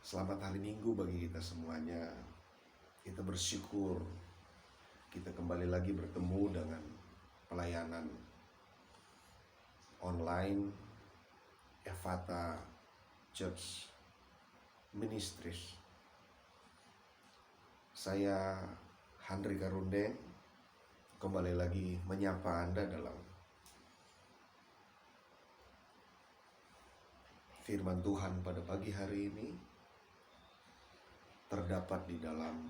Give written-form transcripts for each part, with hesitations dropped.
Selamat hari Minggu bagi kita semuanya. Kita bersyukur kita kembali lagi bertemu dengan pelayanan online Ephata Church Ministries. Saya Handri Karundeng kembali lagi menyapa Anda dalam firman Tuhan pada pagi hari ini. Terdapat di dalam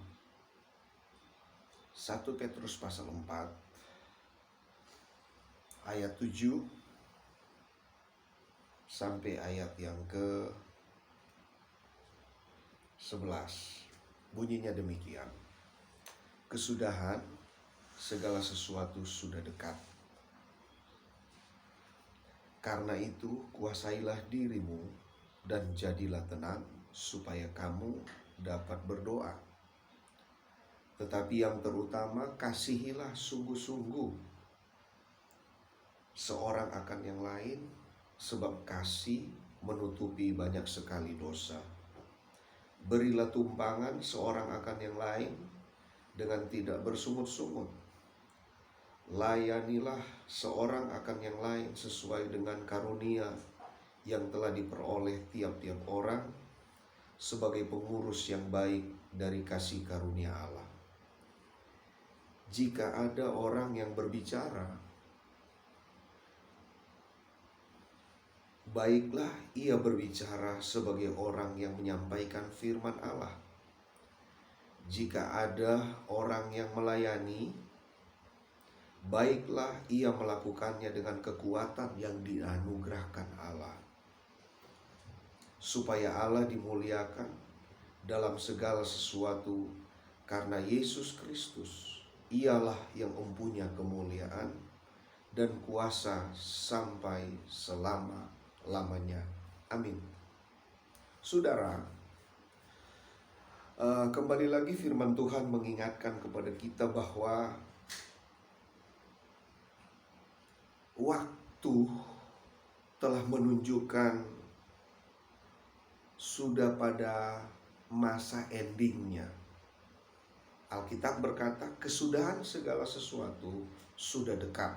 1 Petrus pasal 4 ayat 7 sampai ayat yang ke 11. Bunyinya demikian: kesudahan segala sesuatu sudah dekat. Karena itu kuasailah dirimu dan jadilah tenang, supaya kamu dapat berdoa. Tetapi yang terutama, kasihilah sungguh-sungguh seorang akan yang lain, sebab kasih menutupi banyak sekali dosa. Berilah tumpangan seorang akan yang lain dengan tidak bersungut-sungut. Layanilah seorang akan yang lain sesuai dengan karunia yang telah diperoleh tiap-tiap orang, sebagai pengurus yang baik dari kasih karunia Allah. Jika ada orang yang berbicara, baiklah ia berbicara sebagai orang yang menyampaikan firman Allah. Jika ada orang yang melayani, baiklah ia melakukannya dengan kekuatan yang dianugerahkan Allah, supaya Allah dimuliakan dalam segala sesuatu, karena Yesus Kristus ialah yang mempunyai kemuliaan dan kuasa sampai selama-lamanya. Amin. Saudara, kembali lagi firman Tuhan mengingatkan kepada kita bahwa waktu telah menunjukkan sudah pada masa endingnya. Alkitab berkata kesudahan segala sesuatu sudah dekat.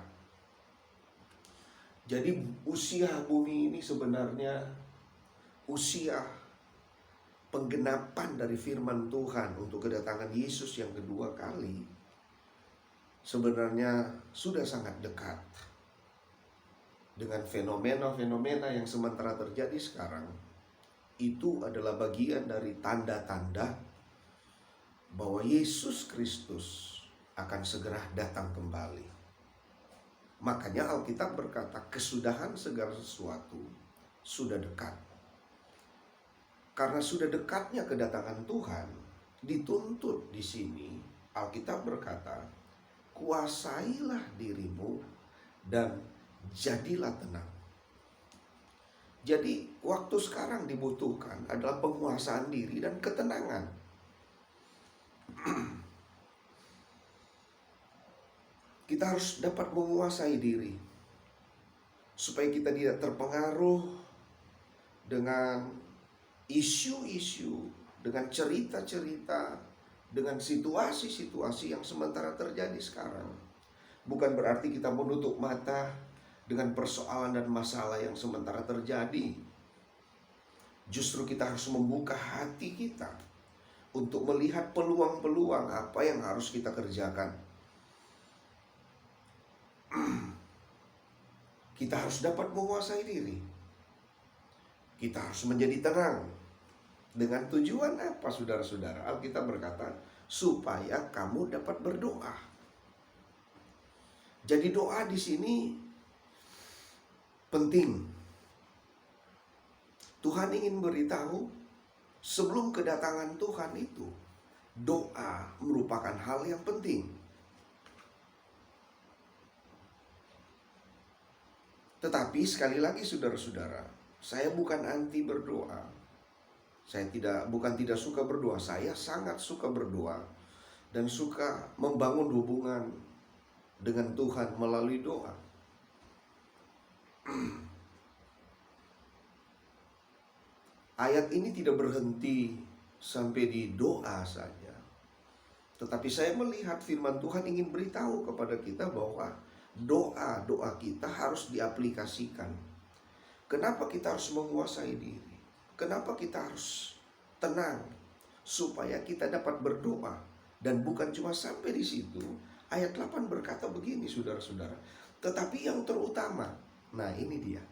Jadi usia bumi ini sebenarnya usia penggenapan dari firman Tuhan untuk kedatangan Yesus yang kedua kali sebenarnya sudah sangat dekat. Dengan fenomena-fenomena yang sementara terjadi sekarang, itu adalah bagian dari tanda-tanda bahwa Yesus Kristus akan segera datang kembali. Makanya Alkitab berkata kesudahan segala sesuatu sudah dekat. Karena sudah dekatnya kedatangan Tuhan, dituntut di sini Alkitab berkata, kuasailah dirimu dan jadilah tenang. Jadi waktu sekarang dibutuhkan adalah penguasaan diri dan ketenangan. Kita harus dapat menguasai diri supaya kita tidak terpengaruh dengan isu-isu, dengan cerita-cerita, dengan situasi-situasi yang sementara terjadi sekarang. Bukan berarti kita menutup mata dengan persoalan dan masalah yang sementara terjadi. Justru kita harus membuka hati kita untuk melihat peluang-peluang apa yang harus kita kerjakan. Kita harus dapat menguasai diri. Kita harus menjadi tenang. Dengan tujuan apa, saudara-saudara? Alkitab berkata, supaya kamu dapat berdoa. Jadi doa di sini penting. Tuhan ingin beritahu sebelum kedatangan Tuhan itu, doa merupakan hal yang penting. Tetapi sekali lagi saudara-saudara, saya bukan anti berdoa. Saya bukan tidak suka berdoa, saya sangat suka berdoa dan suka membangun hubungan dengan Tuhan melalui doa. ayat ini tidak berhenti sampai di doa saja. Tetapi saya melihat firman Tuhan ingin beritahu kepada kita bahwa doa-doa kita harus diaplikasikan. Kenapa kita harus menguasai diri? Kenapa kita harus tenang? Supaya kita dapat berdoa. Dan bukan cuma sampai di situ. Ayat 8 berkata begini, saudara-saudara. Tetapi yang terutama, nah ini dia.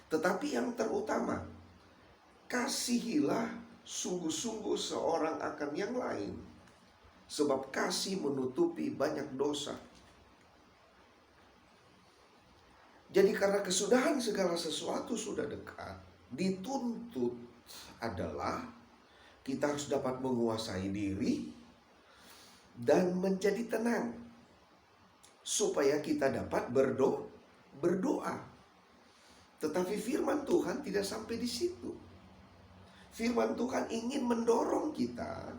Tetapi yang terutama, kasihilah sungguh-sungguh seorang akan yang lain, sebab kasih menutupi banyak dosa. Jadi karena kesudahan segala sesuatu sudah dekat, dituntut adalah kita harus dapat menguasai diri dan menjadi tenang, supaya kita dapat berdoa. Tetapi firman Tuhan tidak sampai di situ. Firman Tuhan ingin mendorong kita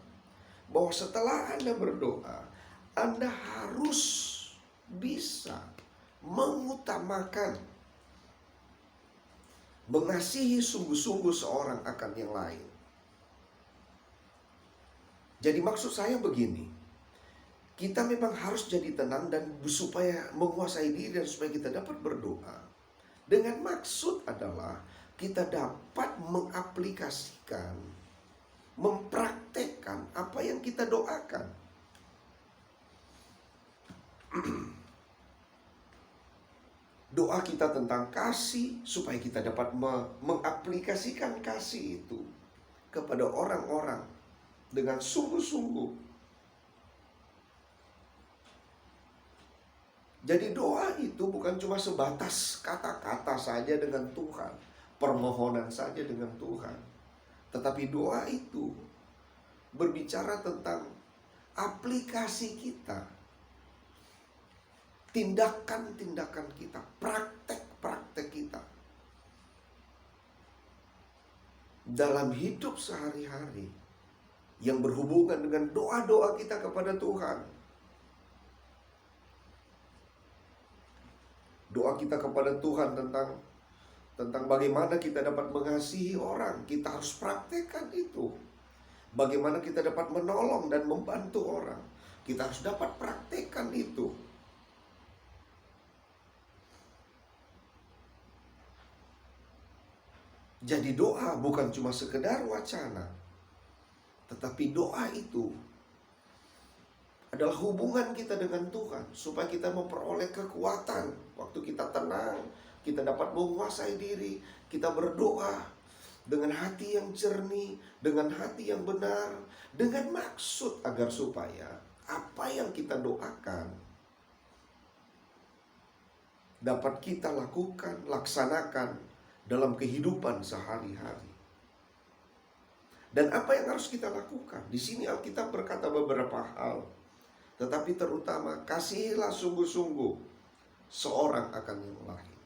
bahwa setelah Anda berdoa, Anda harus bisa mengutamakan mengasihi sungguh-sungguh seorang akan yang lain. Jadi maksud saya begini, kita memang harus jadi tenang dan supaya menguasai diri dan supaya kita dapat berdoa. Dengan maksud adalah kita dapat mengaplikasikan, mempraktekkan apa yang kita doakan. Doa kita tentang kasih supaya kita dapat mengaplikasikan kasih itu kepada orang-orang dengan sungguh-sungguh. Jadi doa itu bukan cuma sebatas kata-kata saja dengan Tuhan, permohonan saja dengan Tuhan. Tetapi doa itu berbicara tentang aplikasi kita, tindakan-tindakan kita, praktek-praktek kita dalam hidup sehari-hari yang berhubungan dengan doa-doa kita kepada Tuhan. Doa kita kepada Tuhan tentang bagaimana kita dapat mengasihi orang, kita harus praktekkan itu. Bagaimana kita dapat menolong dan membantu orang, kita harus dapat praktekkan itu. Jadi doa bukan cuma sekedar wacana, tetapi doa itu adalah hubungan kita dengan Tuhan, supaya kita memperoleh kekuatan. Waktu kita tenang, kita dapat menguasai diri, kita berdoa dengan hati yang jernih, dengan hati yang benar, dengan maksud agar supaya apa yang kita doakan dapat kita lakukan, laksanakan dalam kehidupan sehari-hari. Dan apa yang harus kita lakukan? Di sini Alkitab berkata beberapa hal. Tetapi terutama, kasihilah sungguh-sungguh seorang akan yang lain.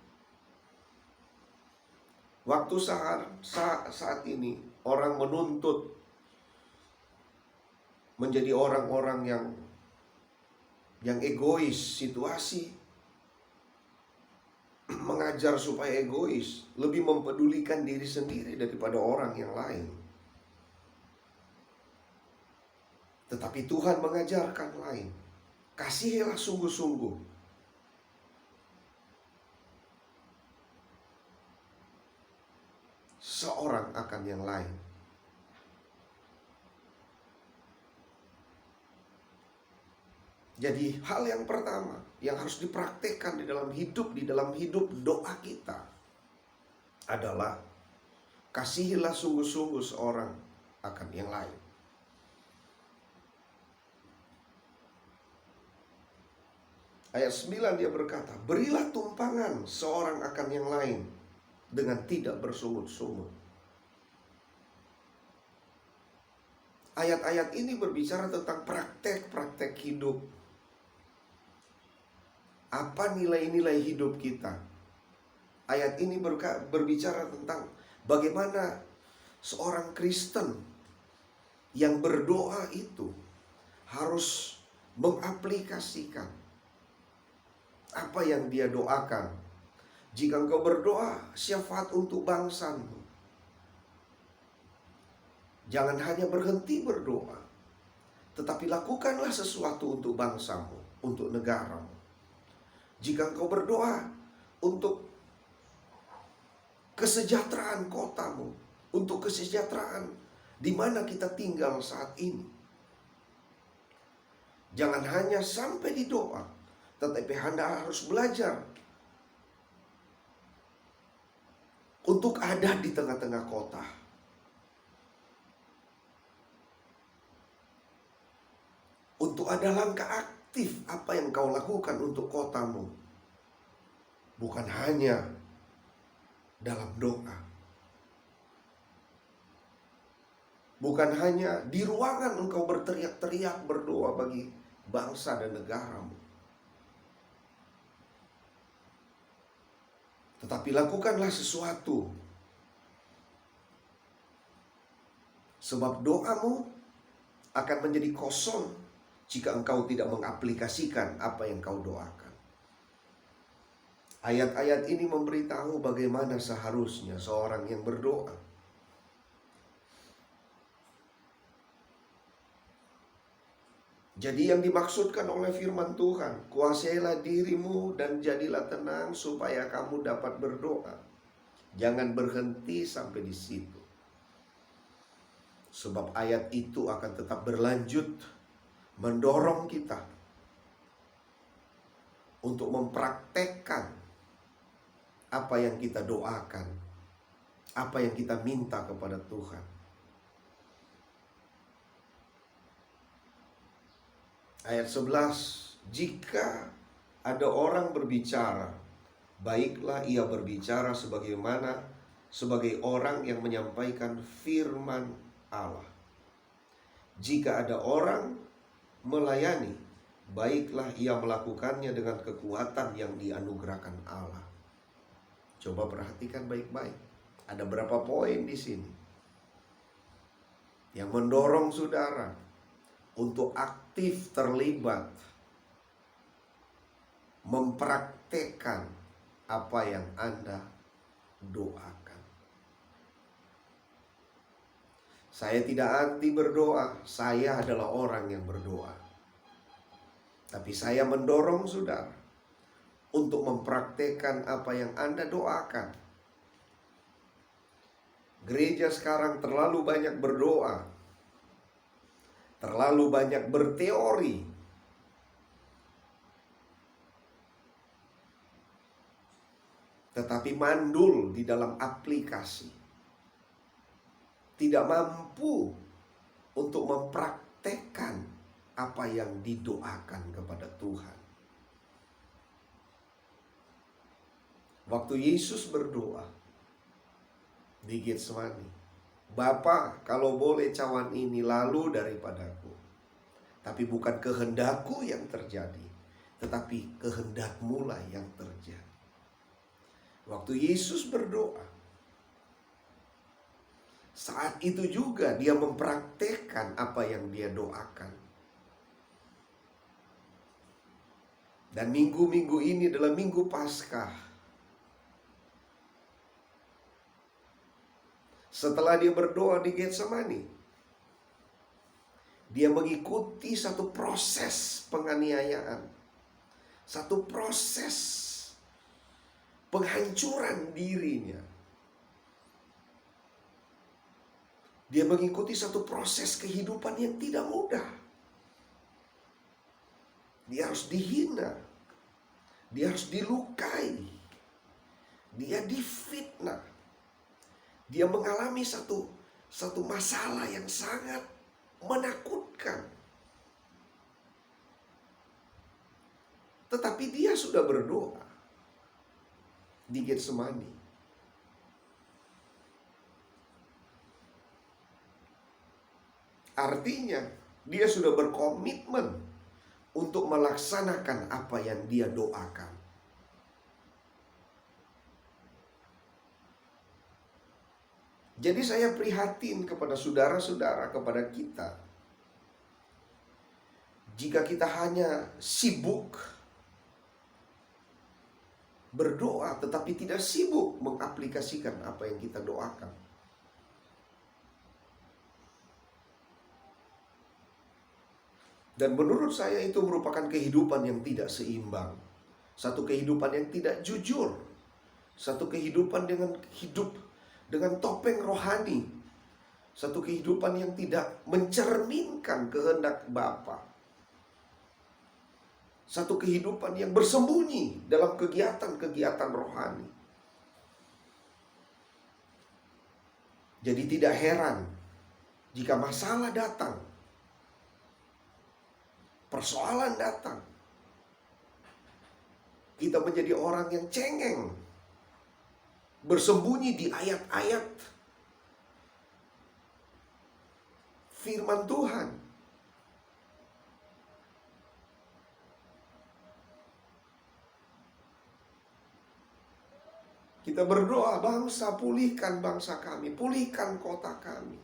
Waktu saat ini, orang menuntut menjadi orang-orang yang egois. Situasi mengajar supaya egois, lebih mempedulikan diri sendiri daripada orang yang lain. Tetapi Tuhan mengajarkan lain. Kasihilah sungguh-sungguh seorang akan yang lain. Jadi hal yang pertama yang harus dipraktekkan di dalam hidup doa kita adalah kasihilah sungguh-sungguh seorang akan yang lain. Ayat 9 dia berkata, berilah tumpangan seorang akan yang lain dengan tidak bersungut-sungut. Ayat-ayat ini berbicara tentang praktek-praktek hidup. Apa nilai-nilai hidup kita? Ayat ini berbicara tentang bagaimana seorang Kristen yang berdoa itu harus mengaplikasikan apa yang dia doakan. Jika engkau berdoa, syafaat untuk bangsamu. Jangan hanya berhenti berdoa, tetapi lakukanlah sesuatu untuk bangsamu, untuk negaramu. Jika engkau berdoa untuk kesejahteraan kotamu, untuk kesejahteraan di mana kita tinggal saat ini, jangan hanya sampai di doa, tetapi Anda harus belajar untuk ada di tengah-tengah kota. Untuk ada langkah aktif apa yang kau lakukan untuk kotamu. Bukan hanya dalam doa. Bukan hanya di ruangan engkau berteriak-teriak berdoa bagi bangsa dan negaramu. Tetapi lakukanlah sesuatu. Sebab doamu akan menjadi kosong jika engkau tidak mengaplikasikan apa yang kau doakan. Ayat-ayat ini memberitahu bagaimana seharusnya seorang yang berdoa. Jadi yang dimaksudkan oleh firman Tuhan, kuasailah dirimu dan jadilah tenang supaya kamu dapat berdoa. Jangan berhenti sampai di situ. Sebab ayat itu akan tetap berlanjut mendorong kita untuk mempraktekkan apa yang kita doakan, apa yang kita minta kepada Tuhan. Ayat 11, jika ada orang berbicara, baiklah ia berbicara sebagai orang yang menyampaikan firman Allah. Jika ada orang melayani, baiklah ia melakukannya dengan kekuatan yang dianugerahkan Allah. Coba perhatikan baik-baik. Ada berapa poin di sini yang mendorong saudara untuk aktif terlibat mempraktekkan apa yang Anda doakan. Saya tidak anti berdoa, saya adalah orang yang berdoa. Tapi saya mendorong saudara untuk mempraktekkan apa yang Anda doakan. Gereja sekarang terlalu banyak berdoa, terlalu banyak berteori, tetapi mandul di dalam aplikasi. Tidak mampu untuk mempraktekkan apa yang didoakan kepada Tuhan. Waktu Yesus berdoa di Getsemani, Bapa, kalau boleh cawan ini lalu daripadaku, tapi bukan kehendakku yang terjadi, tetapi kehendakmu lah yang terjadi. Waktu Yesus berdoa, saat itu juga dia mempraktekkan apa yang dia doakan. Dan minggu-minggu ini adalah minggu Paskah. Setelah dia berdoa di Getsemani, dia mengikuti satu proses penganiayaan, satu proses penghancuran dirinya. Dia mengikuti satu proses kehidupan yang tidak mudah. Dia harus dihina, dia harus dilukai, dia difitnah, dia mengalami satu masalah yang sangat menakutkan. Tetapi dia sudah berdoa di Getsemani. Artinya dia sudah berkomitmen untuk melaksanakan apa yang dia doakan. Jadi saya prihatin kepada saudara-saudara, kepada kita. Jika kita hanya sibuk berdoa tetapi tidak sibuk mengaplikasikan apa yang kita doakan. Dan menurut saya itu merupakan kehidupan yang tidak seimbang. Satu kehidupan yang tidak jujur. Satu kehidupan dengan hidup dengan topeng rohani. Satu kehidupan yang tidak mencerminkan kehendak Bapa. Satu kehidupan yang bersembunyi dalam kegiatan-kegiatan rohani. Jadi tidak heran jika masalah datang, persoalan datang, kita menjadi orang yang cengeng, bersembunyi di ayat-ayat firman Tuhan. Kita berdoa, bangsa, pulihkan bangsa kami, pulihkan kota kami.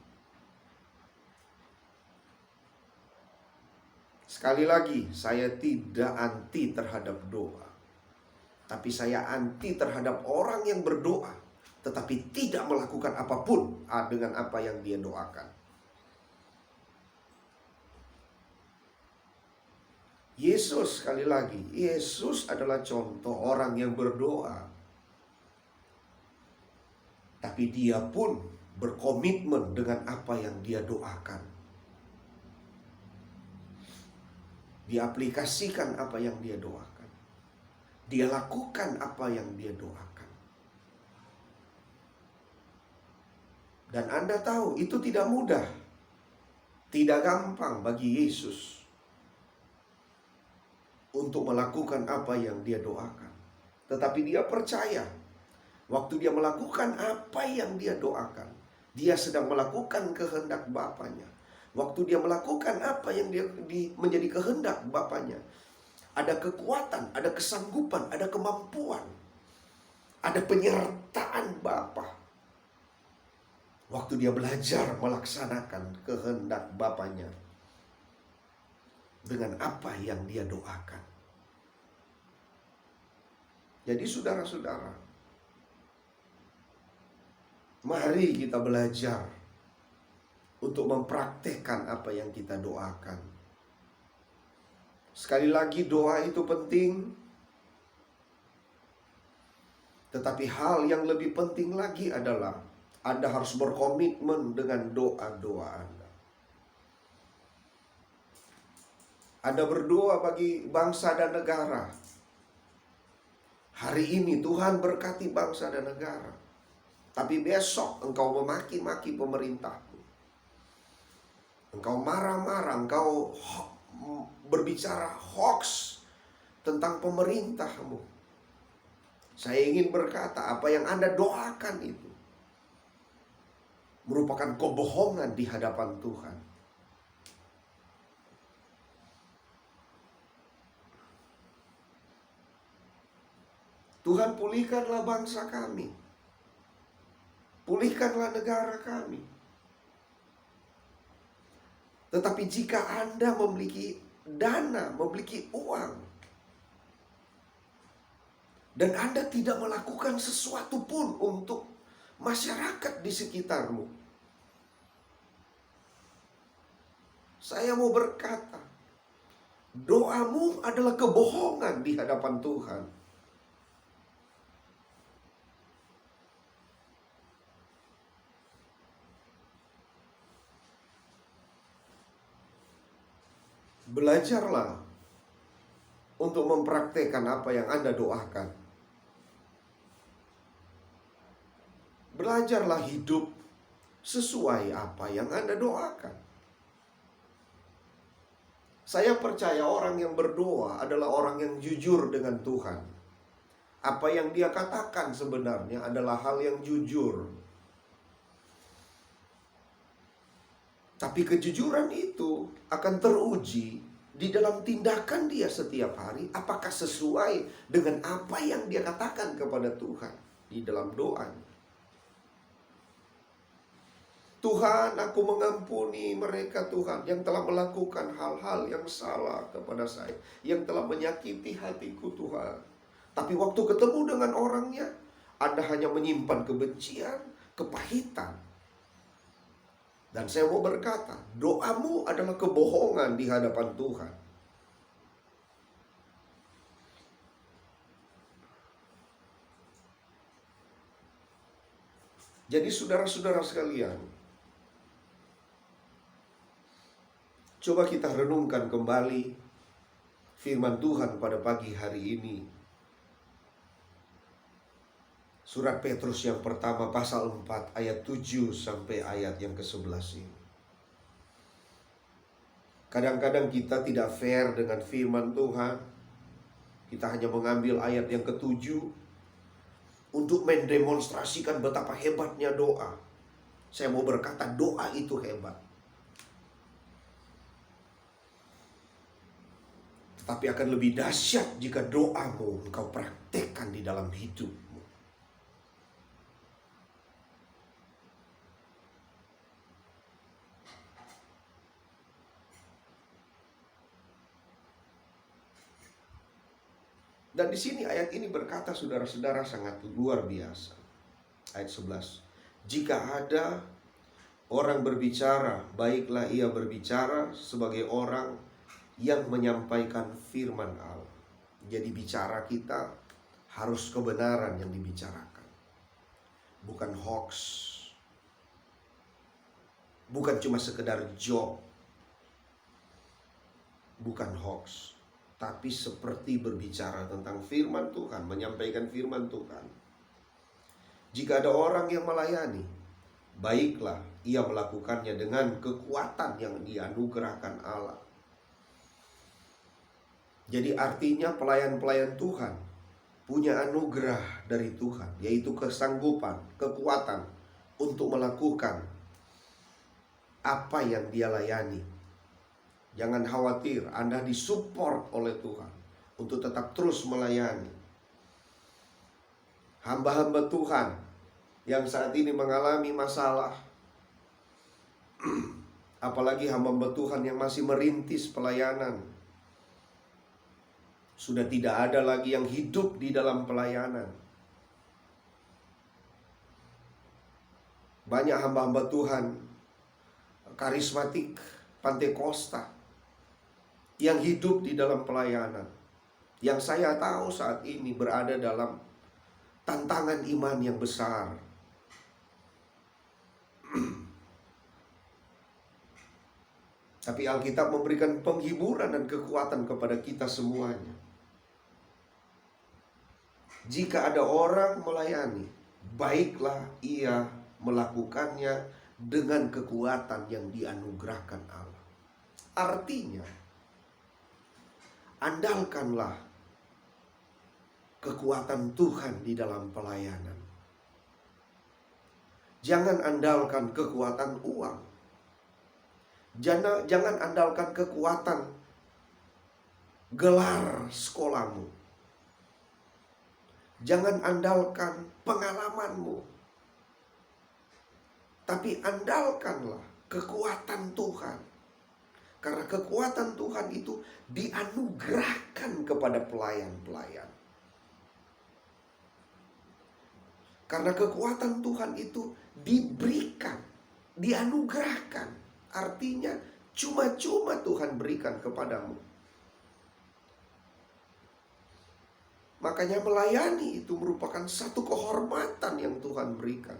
Sekali lagi, saya tidak anti terhadap doa. Tapi saya anti terhadap orang yang berdoa, tetapi tidak melakukan apapun dengan apa yang dia doakan. Yesus, sekali lagi, Yesus adalah contoh orang yang berdoa. Tapi dia pun berkomitmen dengan apa yang dia doakan. Dia aplikasikan apa yang dia doakan. Dia lakukan apa yang dia doakan. Dan Anda tahu itu tidak mudah. Tidak gampang bagi Yesus untuk melakukan apa yang dia doakan. Tetapi dia percaya, waktu dia melakukan apa yang dia doakan, dia sedang melakukan kehendak Bapanya. Waktu dia melakukan apa yang dia menjadi kehendak Bapanya, ada kekuatan, ada kesanggupan, ada kemampuan, ada penyertaan Bapa. Waktu dia belajar melaksanakan kehendak Bapanya dengan apa yang dia doakan. Jadi saudara-saudara, mari kita belajar untuk mempraktekkan apa yang kita doakan. Sekali lagi, doa itu penting. Tetapi hal yang lebih penting lagi adalah Anda harus berkomitmen dengan doa-doa Anda. Anda berdoa bagi bangsa dan negara. Hari ini Tuhan berkati bangsa dan negara. Tapi besok engkau memaki-maki pemerintahmu. Engkau marah-marah, engkau berbicara hoax tentang pemerintahmu. Saya ingin berkata, apa yang Anda doakan itu merupakan kebohongan di hadapan Tuhan. Tuhan, pulihkanlah bangsa kami. Pulihkanlah negara kami. Tetapi jika Anda memiliki dana, memiliki uang, dan Anda tidak melakukan sesuatu pun untuk masyarakat di sekitarmu, saya mau berkata, doamu adalah kebohongan di hadapan Tuhan. Belajarlah untuk mempraktekkan apa yang Anda doakan. Belajarlah hidup sesuai apa yang Anda doakan. Saya percaya orang yang berdoa adalah orang yang jujur dengan Tuhan. Apa yang dia katakan sebenarnya adalah hal yang jujur. Tapi kejujuran itu akan teruji di dalam tindakan dia setiap hari. Apakah sesuai dengan apa yang dia katakan kepada Tuhan di dalam doanya. Tuhan, aku mengampuni mereka Tuhan yang telah melakukan hal-hal yang salah kepada saya, yang telah menyakiti hatiku Tuhan. Tapi waktu ketemu dengan orangnya, Anda hanya menyimpan kebencian, kepahitan. Dan saya mau berkata, doamu adalah kebohongan di hadapan Tuhan. Jadi saudara-saudara sekalian, coba kita renungkan kembali firman Tuhan pada pagi hari ini. Surat Petrus yang pertama pasal 4 ayat 7 sampai ayat yang ke-11 ini. Kadang-kadang kita tidak fair dengan firman Tuhan. Kita hanya mengambil ayat yang ke-7 untuk mendemonstrasikan betapa hebatnya doa. Saya mau berkata doa itu hebat. Tetapi akan lebih dahsyat jika doamu engkau praktekkan di dalam hidupmu. Dan di sini ayat ini berkata saudara-saudara sangat luar biasa. Ayat 11. Jika ada orang berbicara, baiklah ia berbicara sebagai orang yang menyampaikan firman Allah. Jadi bicara kita harus kebenaran yang dibicarakan. Bukan hoax. Bukan cuma sekedar joke. Bukan hoax. Tapi seperti berbicara tentang firman Tuhan, menyampaikan firman Tuhan. Jika ada orang yang melayani, baiklah ia melakukannya dengan kekuatan yang dianugerahkan Allah. Jadi artinya pelayan-pelayan Tuhan punya anugerah dari Tuhan, yaitu kesanggupan, kekuatan untuk melakukan apa yang dia layani. Jangan khawatir, Anda disupport oleh Tuhan untuk tetap terus melayani. Hamba-hamba Tuhan yang saat ini mengalami masalah, apalagi hamba-hamba Tuhan yang masih merintis pelayanan, sudah tidak ada lagi yang hidup di dalam pelayanan. Banyak hamba-hamba Tuhan karismatik, Pantekosta, yang hidup di dalam pelayanan, yang saya tahu saat ini berada dalam tantangan iman yang besar. Tapi Alkitab memberikan penghiburan dan kekuatan kepada kita semuanya. Jika ada orang melayani, baiklah ia melakukannya dengan kekuatan yang dianugerahkan Allah. Artinya, andalkanlah kekuatan Tuhan di dalam pelayanan. Jangan andalkan kekuatan uang. Jangan andalkan kekuatan gelar sekolahmu. Jangan andalkan pengalamanmu. Tapi andalkanlah kekuatan Tuhan. Karena kekuatan Tuhan itu dianugerahkan kepada pelayan-pelayan. Karena kekuatan Tuhan itu diberikan, dianugerahkan. Artinya cuma-cuma Tuhan berikan kepadamu. Makanya melayani itu merupakan satu kehormatan yang Tuhan berikan.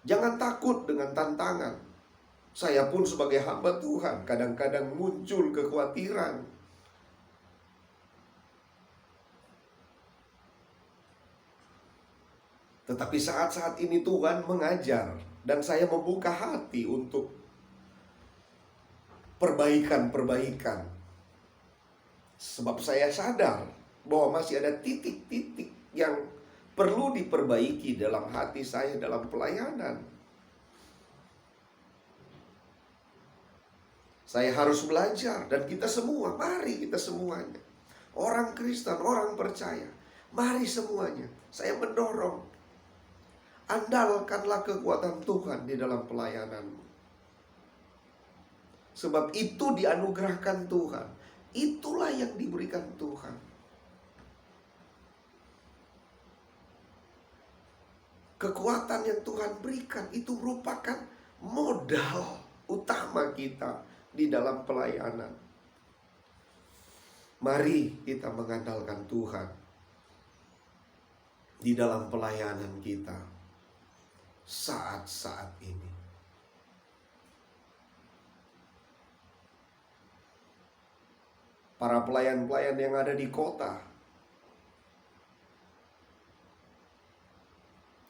Jangan takut dengan tantangan. Saya pun sebagai hamba Tuhan kadang-kadang muncul kekhawatiran. Tetapi saat-saat ini Tuhan mengajar dan saya membuka hati untuk perbaikan-perbaikan. Sebab saya sadar bahwa masih ada titik-titik yang perlu diperbaiki dalam hati saya dalam pelayanan. Saya harus belajar dan kita semua, mari kita semuanya. Orang Kristen, orang percaya, mari semuanya. Saya mendorong, andalkanlah kekuatan Tuhan di dalam pelayananmu. Sebab itu dianugerahkan Tuhan. Itulah yang diberikan Tuhan. Kekuatan yang Tuhan berikan itu merupakan modal utama kita di dalam pelayanan. Mari kita mengandalkan Tuhan di dalam pelayanan kita saat-saat ini. Para pelayan-pelayan yang ada di kota,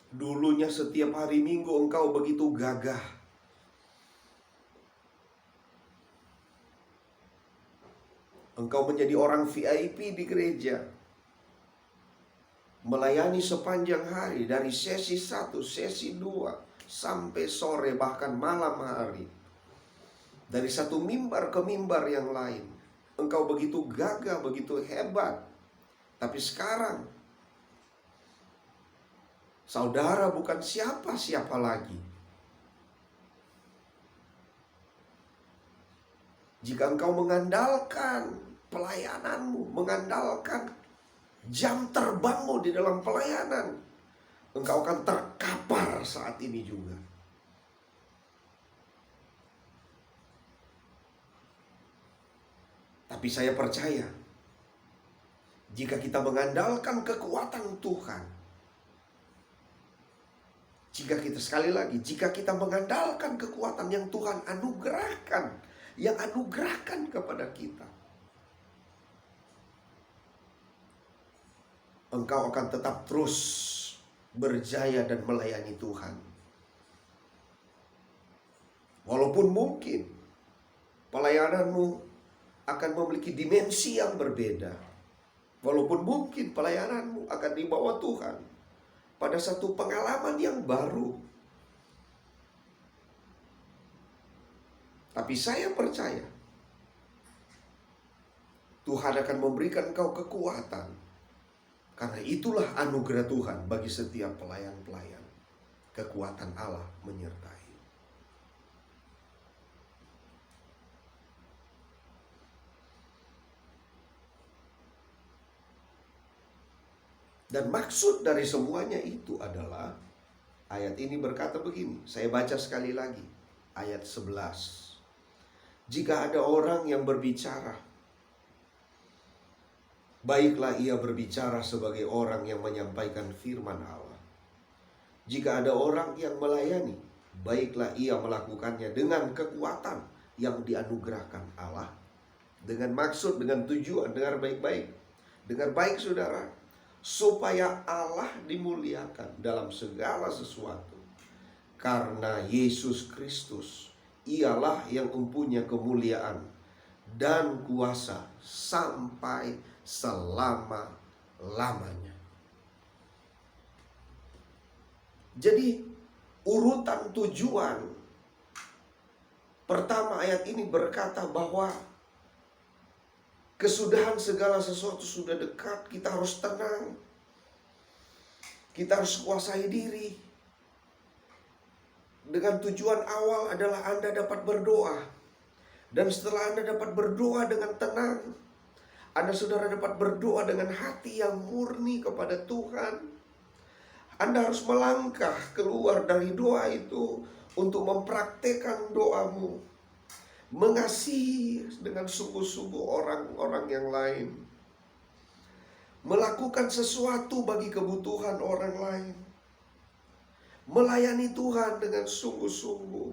dulunya setiap hari Minggu engkau begitu gagah. Engkau menjadi orang VIP di gereja, melayani sepanjang hari dari sesi 1, sesi 2, sampai sore bahkan malam hari. Dari satu mimbar ke mimbar yang lain. Engkau begitu gagah, begitu hebat. Tapi sekarang saudara bukan siapa-siapa lagi. Jika engkau mengandalkan pelayananmu, mengandalkan jam terbangmu di dalam pelayanan, engkau akan terkapar saat ini juga. Tapi saya percaya, jika kita mengandalkan kekuatan Tuhan, jika kita mengandalkan kekuatan yang Tuhan anugerahkan, yang anugerahkan kepada kita, engkau akan tetap terus berjaya dan melayani Tuhan. Walaupun mungkin pelayananmu akan memiliki dimensi yang berbeda. Walaupun mungkin pelayananmu akan dibawa Tuhan pada satu pengalaman yang baru. Tapi saya percaya Tuhan akan memberikan engkau kekuatan. Karena itulah anugerah Tuhan bagi setiap pelayan-pelayan. Kekuatan Allah menyertai. Dan maksud dari semuanya itu adalah, ayat ini berkata begini, saya baca sekali lagi, ayat 11. Jika ada orang yang berbicara, baiklah ia berbicara sebagai orang yang menyampaikan firman Allah. Jika ada orang yang melayani, baiklah ia melakukannya dengan kekuatan yang dianugerahkan Allah. Dengan maksud, dengan tujuan, dengar baik-baik. Dengar baik saudara, supaya Allah dimuliakan dalam segala sesuatu. Karena Yesus Kristus, ialah yang mempunyai kemuliaan dan kuasa sampai selama-lamanya. Jadi urutan tujuan pertama ayat ini berkata bahwa kesudahan segala sesuatu sudah dekat. Kita harus tenang. Kita harus kuasai diri. Dengan tujuan awal adalah Anda dapat berdoa. Dan setelah Anda dapat berdoa dengan tenang, Anda saudara dapat berdoa dengan hati yang murni kepada Tuhan. Anda harus melangkah keluar dari doa itu untuk mempraktekkan doamu. Mengasihi dengan sungguh-sungguh orang-orang yang lain. Melakukan sesuatu bagi kebutuhan orang lain. Melayani Tuhan dengan sungguh-sungguh.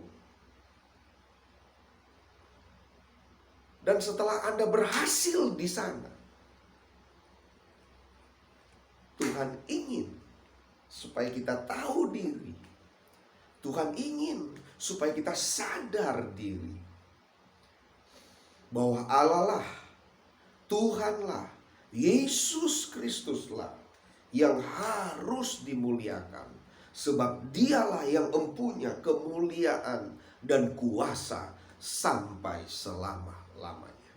Dan setelah Anda berhasil di sana, Tuhan ingin supaya kita tahu diri. Tuhan ingin supaya kita sadar diri bahwa Allah lah, Tuhanlah, Yesus Kristuslah yang harus dimuliakan. Sebab dialah yang mempunyai kemuliaan dan kuasa sampai selama-lamanya.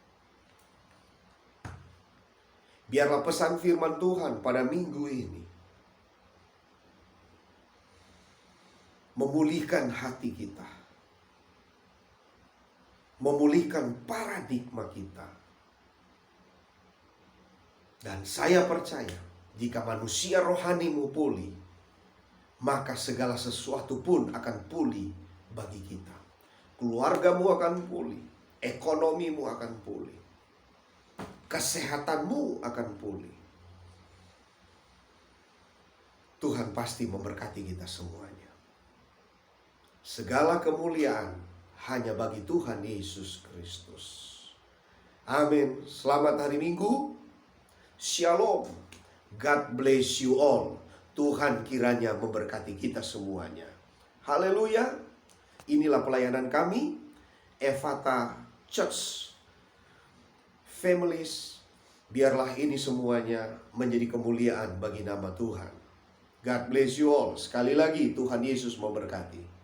Biarlah pesan firman Tuhan pada minggu ini memulihkan hati kita, memulihkan paradigma kita. Dan saya percaya jika manusia rohanimu pulih, maka segala sesuatu pun akan pulih bagi kita. Keluargamu akan pulih, ekonomimu akan pulih, kesehatanmu akan pulih. Tuhan pasti memberkati kita semuanya. Segala kemuliaan hanya bagi Tuhan Yesus Kristus. Amin. Selamat hari Minggu. Shalom. God bless you all. Tuhan kiranya memberkati kita semuanya. Haleluya. Inilah pelayanan kami, Ephata Church Families. Biarlah ini semuanya menjadi kemuliaan bagi nama Tuhan. God bless you all. Sekali lagi, Tuhan Yesus memberkati.